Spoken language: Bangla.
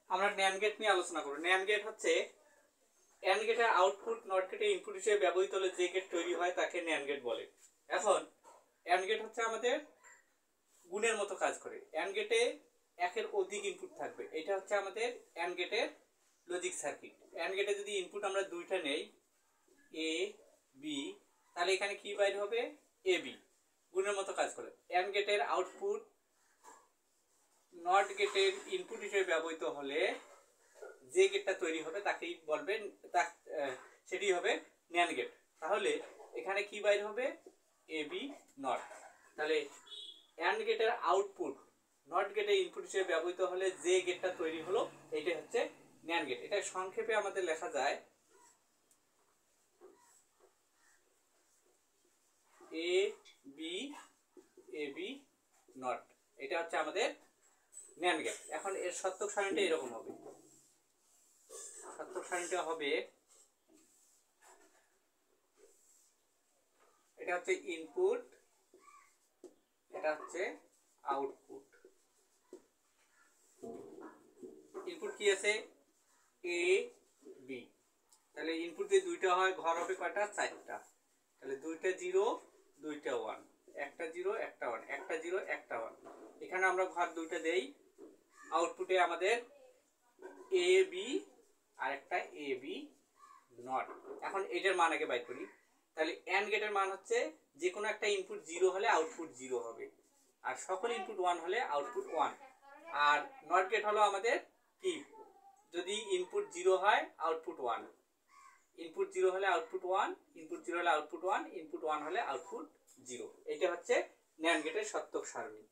আমরা ন্যান্ড গেট নিয়ে আলোচনা করব। ন্যান্ড গেট হচ্ছে অ্যান্ড গেটের আউটপুট নট গেটের ইনপুট হিসেবে ব্যবহৃত হলে যে গেট তৈরি হয় তাকে ন্যান্ড গেট বলে। এখন অ্যান্ড গেট হচ্ছে আমাদের গুণের মতো কাজ করে। অ্যান্ড গেটে একের অধিক ইনপুট থাকবে, এটা হচ্ছে আমাদের অ্যান্ড গেটের লজিক সার্কিট। অ্যান্ড গেটে যদি ইনপুট আমরা দুইটা নেই এ বি, তাহলে এখানে কি বাইর হবে এ বি, গুণের মতো কাজ করে। অ্যান্ড গেটের আউটপুট নট গেটের ইনপুট হিসেবে ব্যবহৃত হলে যে গেটটা তৈরি হবে তাকেই বলবেন, সেটি হবে ন্যান্ড গেট। তাহলে এখানে কি বাইর হবে এ বি নট। তাহলে অ্যান্ড গেটের আউটপুট নট গেটের ইনপুট হিসেবে ব্যবহৃত হলে যে গেটটা তৈরি হলো এইটা হচ্ছে ন্যান্ড গেট। এটা সংক্ষেপে আমাদের লেখা যায় এ বি নট, এটা হচ্ছে আমাদের ন্যান্ড গেট। এখন এর সত্যক সারণীটা এরকম হবে, সত্যক সারণীটা হবে এটা হচ্ছে ইনপুট, এটা হচ্ছে আউটপুট। ইনপুট কি আছে এ বি, তাহলে ইনপুট যদি দুইটা হয় ঘর হবে কয়টা চারটা, তাহলে দুইটা জিরো দুইটা ওয়ান, একটা জিরো একটা ওয়ান, একটা জিরো একটা ওয়ান। এখানে আমরা ঘর দুইটা দেই, আউটপুটে আমাদের এ বি আর একটা এ বি নট। এখন এটার মান আগে বাইর করি। তাহলে অ্যান্ড গেটের মান হচ্ছে যে কোনো একটা ইনপুট জিরো হলে আউটপুট জিরো হবে, আর সকল ইনপুট ওয়ান হলে আউটপুট ওয়ান। আর নট গেট হলো আমাদের কি, যদি ইনপুট জিরো হয় আউটপুট ওয়ান, ইনপুট জিরো হলে আউটপুট ওয়ান, ইনপুট জিরো হলে আউটপুট ওয়ান, ইনপুট ওয়ান হলে আউটপুট জিরো। এটা হচ্ছে ন্যান্ড গেটের সত্যক সারণী।